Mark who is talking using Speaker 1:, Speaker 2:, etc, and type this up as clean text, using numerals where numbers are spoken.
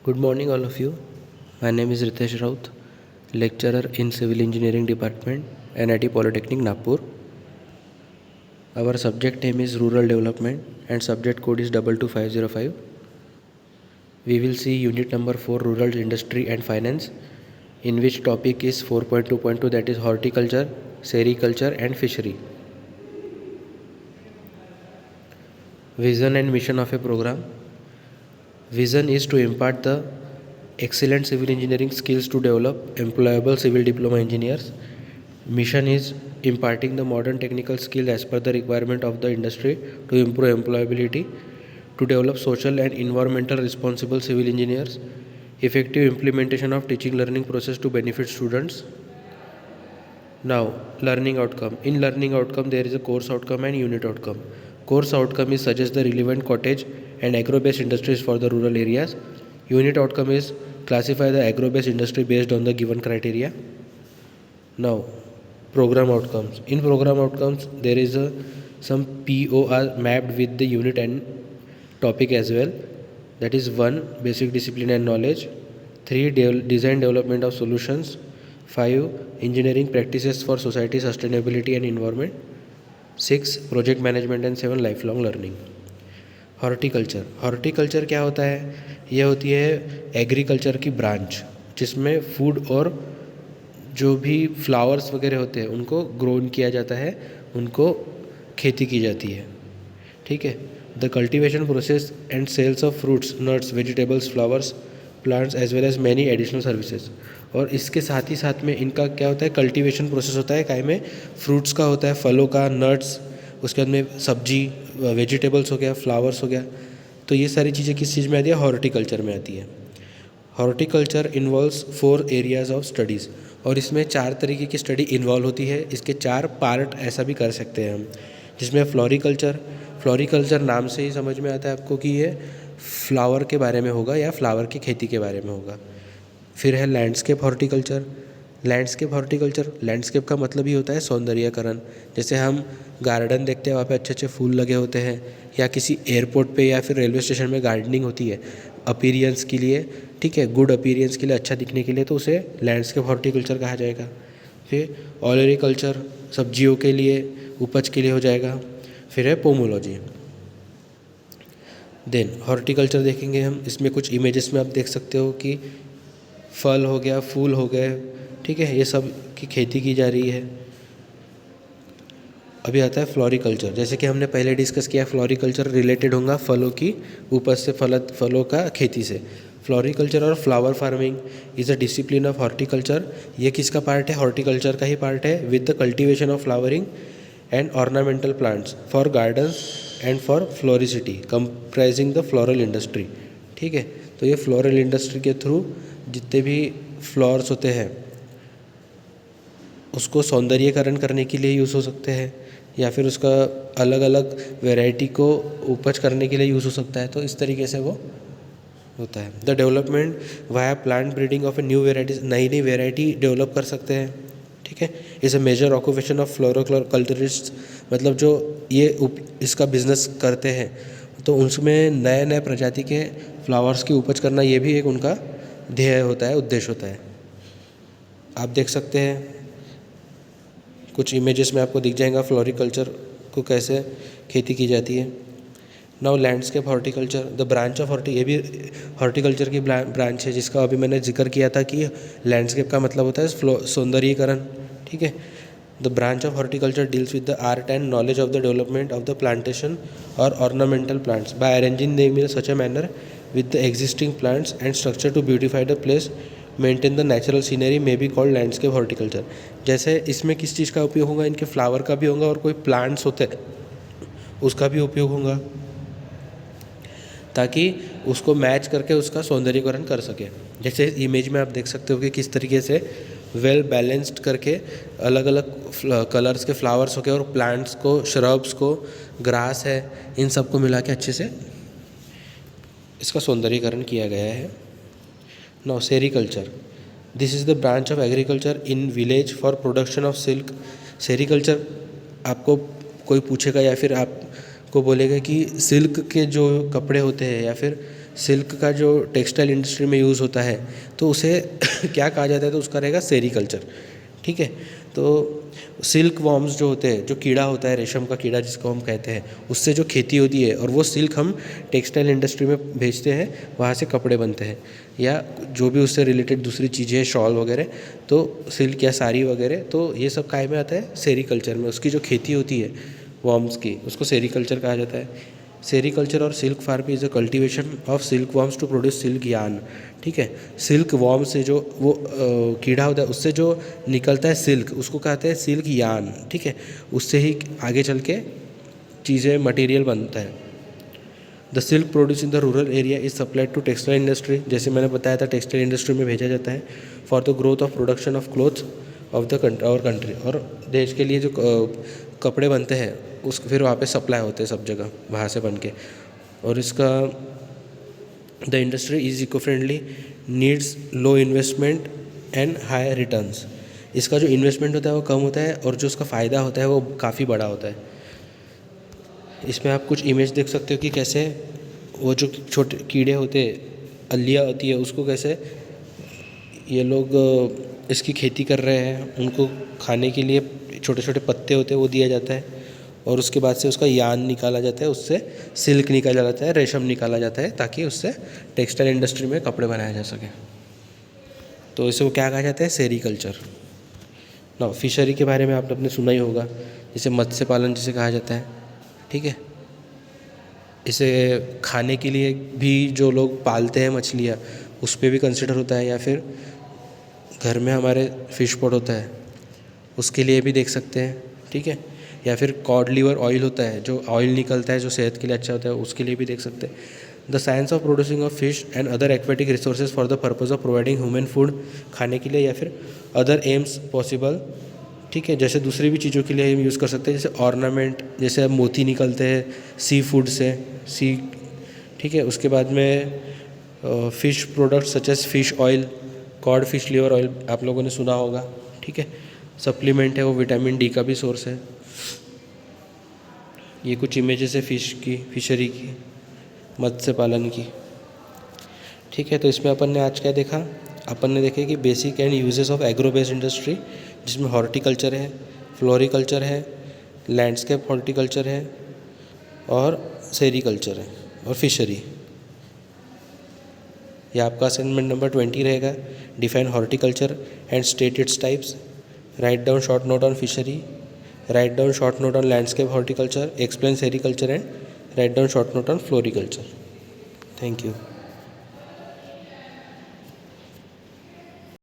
Speaker 1: Good morning, all of you. My name is Ritesh Raut, lecturer in Civil Engineering Department, NIT Polytechnic, Nagpur. Our subject name is Rural Development and subject code is 22505. We will see unit number 4, Rural Industry and Finance, in which topic is 4.2.2, that is horticulture, sericulture and fishery. Vision and mission of a program. Vision is to impart the excellent civil engineering skills to develop employable civil diploma engineers. Mission is imparting the modern technical skills as per the requirement of the industry to improve employability, to develop social and environmental responsible civil engineers, effective implementation of teaching learning process to benefit students. Now, learning outcome. In learning outcome, there is a course outcome and unit outcome. Course outcome is suggest the relevant cottage and agro-based industries for the rural areas. Unit outcome is classify the agro-based industry based on the given criteria. Now, program outcomes. In program outcomes, there is some POR mapped with the unit and topic as well. That is 1. Basic discipline and knowledge. 3. Design development of solutions. 5. Engineering practices for society, sustainability and environment. 6. Project management and 7. Lifelong learning. Horticulture क्या होता है? ये होती है agriculture की branch, जिसमें food और जो भी फ्लावर्स वगैरह होते हैं उनको ग्रोन किया जाता है, उनको खेती की जाती है. ठीक है. The cultivation process and sales of fruits, nuts, vegetables, flowers, plants as well as many additional services. और इसके साथ ही साथ में इनका क्या होता है, कल्टीवेशन प्रोसेस होता है. काय में फ्रूट्स का होता है, फलों का, नट्स, उसके बाद में सब्जी, वेजिटेबल्स हो गया, फ्लावर्स हो गया. तो ये सारी चीज़ें किस चीज़ में आती है? हॉर्टिकल्चर में आती है. Horticulture involves 4 areas of studies, और इसमें 4 तरीके की स्टडी इन्वॉल्व होती है. इसके 4 पार्ट ऐसा भी कर सकते हैं हम, जिसमें फ्लोरिकल्चर. फ्लोरिकल्चर नाम से ही समझ में आता है आपको कि ये फ्लावर के बारे में होगा या फ्लावर की खेती के बारे में होगा. फिर है लैंडस्केप हॉर्टिकल्चर. लैंडस्केप का मतलब ही होता है सौंदर्यकरण. जैसे हम गार्डन देखते हैं, वहाँ पे अच्छे अच्छे फूल लगे होते हैं, या किसी एयरपोर्ट पे या फिर रेलवे स्टेशन में गार्डनिंग होती है अपीरियंस के लिए. ठीक है, गुड अपीरियंस के लिए, अच्छा दिखने के लिए, तो उसे लैंडस्केप हॉर्टिकल्चर कहा जाएगा. फिर ऑलरिकल्चर सब्जियों के लिए, उपज के लिए हो जाएगा. फिर है पोमोलॉजी. देन हॉर्टिकल्चर देखेंगे हम. इसमें कुछ इमेजेस में आप देख सकते हो कि फल हो गया, फूल हो गए, ठीक है, ये सब की खेती की जा रही है. अभी आता है फ्लोरिकल्चर. जैसे कि हमने पहले डिस्कस किया, फ्लोरिकल्चर रिलेटेड होगा फलों की उपज से, फलों का खेती से. फ्लोरिकल्चर और flower farming is a discipline of horticulture. ये किसका पार्ट है? हॉर्टिकल्चर का ही पार्ट है, with the cultivation of flowering and ornamental plants for gardens and for floristry, comprising the floral industry. ठीक है, तो ये फ्लोरल इंडस्ट्री के थ्रू जितने भी फ्लावर्स होते हैं उसको सौंदर्यीकरण करने के लिए यूज़ हो सकते हैं, या फिर उसका अलग अलग वैरायटी को उपज करने के लिए यूज़ हो सकता है. तो इस तरीके से वो होता है. The development via plant breeding of a new varieties, नई नई वेराइटी डेवलप कर सकते हैं. ठीक है. Is a major occupation of floriculturist, मतलब जो ये इसका बिजनेस करते हैं तो उसमें नए नए प्रजाति के फ्लावर्स की उपज करना, ये भी एक उनका ध्येय होता है, उद्देश्य होता है. आप देख सकते हैं कुछ इमेजेस में आपको दिख जाएगा फ्लोरिकल्चर को कैसे खेती की जाती है. Now landscape horticulture, the branch of ये भी हॉर्टिकल्चर की ब्रांच है, जिसका अभी मैंने जिक्र किया था कि लैंडस्केप का मतलब होता है सौंदर्यीकरण. ठीक है. The branch of horticulture deals with the art and knowledge of the development of the plantation और ornamental plants by arranging them in such a manner with the existing plants and structure to beautify the place, maintain the natural scenery, may be called landscape horticulture. जैसे इसमें किस चीज़ का उपयोग होगा? इनके flower का भी होगा और कोई प्लांट्स होते हैं उसका भी उपयोग होगा, ताकि उसको मैच करके उसका सौंदर्यीकरण कर सके. जैसे इमेज में आप देख सकते हो कि किस तरीके से वेल बैलेंस्ड करके अलग अलग कलर्स के फ्लावर्स हो गए और प्लांट्स को, श्रब्स को, ग्रास है, इन सबको मिला के अच्छे से इसका सौंदर्यीकरण किया गया है. Now sericulture, this is the branch of agriculture in village for production of silk. Sericulture आपको कोई पूछेगा या फिर आपको बोलेगा कि सिल्क के जो कपड़े होते हैं या फिर सिल्क का जो टेक्सटाइल इंडस्ट्री में यूज़ होता है तो उसे क्या कहा जाता है, तो उसका रहेगा सेरीकल्चर। ठीक है, तो सिल्क वॉर्म्स जो होते हैं, जो कीड़ा होता है, रेशम का कीड़ा जिसको हम कहते हैं, उससे जो खेती होती है और वो सिल्क हम टेक्सटाइल इंडस्ट्री में भेजते हैं, वहाँ से कपड़े बनते हैं या जो भी उससे रिलेटेड दूसरी चीज़ें हैं, शॉल वगैरह, तो सिल्क या साड़ी वगैरह, तो ये सब काय में आता है, सेरीकल्चर में। उसकी जो खेती होती है वॉर्म्स की, उसको सेरीकल्चर कहा जाता है। सेरीकल्चर और silk farm is a cultivation of silk worms to produce silk yarn. ठीक है, सिल्क वॉर्म से जो वो कीड़ा होता है उससे जो निकलता है सिल्क, उसको कहते हैं सिल्क यार्न। ठीक है, उससे ही आगे चल के चीज़ें मटेरियल बनता है। The silk produce in the rural area is supplied to textile industry, जैसे मैंने बताया था टेक्सटाइल इंडस्ट्री में भेजा जाता है for the growth of production of clothes of the our country, और देश के लिए जो कपड़े बनते हैं उस फिर वहाँ पे सप्लाई होते हैं सब जगह वहाँ से बन के। और इसका the industry is eco friendly, needs low investment and high returns. इसका जो इन्वेस्टमेंट होता है वो कम होता है और जो उसका फ़ायदा होता है वो काफ़ी बड़ा होता है। इसमें आप कुछ इमेज देख सकते हो कि कैसे वो जो छोटे कीड़े होते हैं, अलिया होती है, उसको कैसे ये लोग इसकी खेती कर रहे हैं। उनको खाने के लिए छोटे छोटे पत्ते होते हैं वो दिया जाता है और उसके बाद से उसका यार्न निकाला जाता है, उससे सिल्क निकाला जाता है, रेशम निकाला जाता है, ताकि उससे टेक्सटाइल इंडस्ट्री में कपड़े बनाए जा सके। तो इसे वो क्या कहा जाता है, सेरीकल्चर। ना फिशरी के बारे में आपने सुना ही होगा, जिसे मत्स्य पालन जिसे कहा जाता है। ठीक है, इसे खाने के लिए भी जो लोग पालते हैं मछलियाँ, उस पर भी कंसिडर होता है, या फिर घर में हमारे फ़िश पॉट होता है उसके लिए भी देख सकते हैं। ठीक है, या फिर कॉड लीवर ऑयल होता है, जो ऑयल निकलता है जो सेहत के लिए अच्छा होता है, उसके लिए भी देख सकते हैं। The science of producing of fish and other aquatic resources for the purpose of providing human food, खाने के लिए या फिर अदर एम्स पॉसिबल। ठीक है, जैसे दूसरी भी चीज़ों के लिए हम यूज़ कर सकते हैं, जैसे ऑर्नामेंट, जैसे मोती निकलते हैं सी फूड से, सी। ठीक है, उसके बाद में fish products such as fish oil, cod fish liver oil आप लोगों ने सुना होगा। ठीक है, सप्लीमेंट है वो, विटामिन डी का भी सोर्स है। ये कुछ इमेजेस है फ़िश की, फिशरी की, मत्स्य पालन की। ठीक है, तो इसमें अपन ने आज क्या देखा, अपन ने देखे कि basic and uses of agro based industry, जिसमें हॉर्टिकल्चर है, फ्लोरिकल्चर है, लैंडस्केप हॉर्टिकल्चर है और सेरीकल्चर है और फिशरी। ये आपका असाइनमेंट नंबर 20 रहेगा। Define horticulture and state its types, write down short note on fishery, write down short note on landscape horticulture, explain sericulture and write down short note on floriculture. Thank you.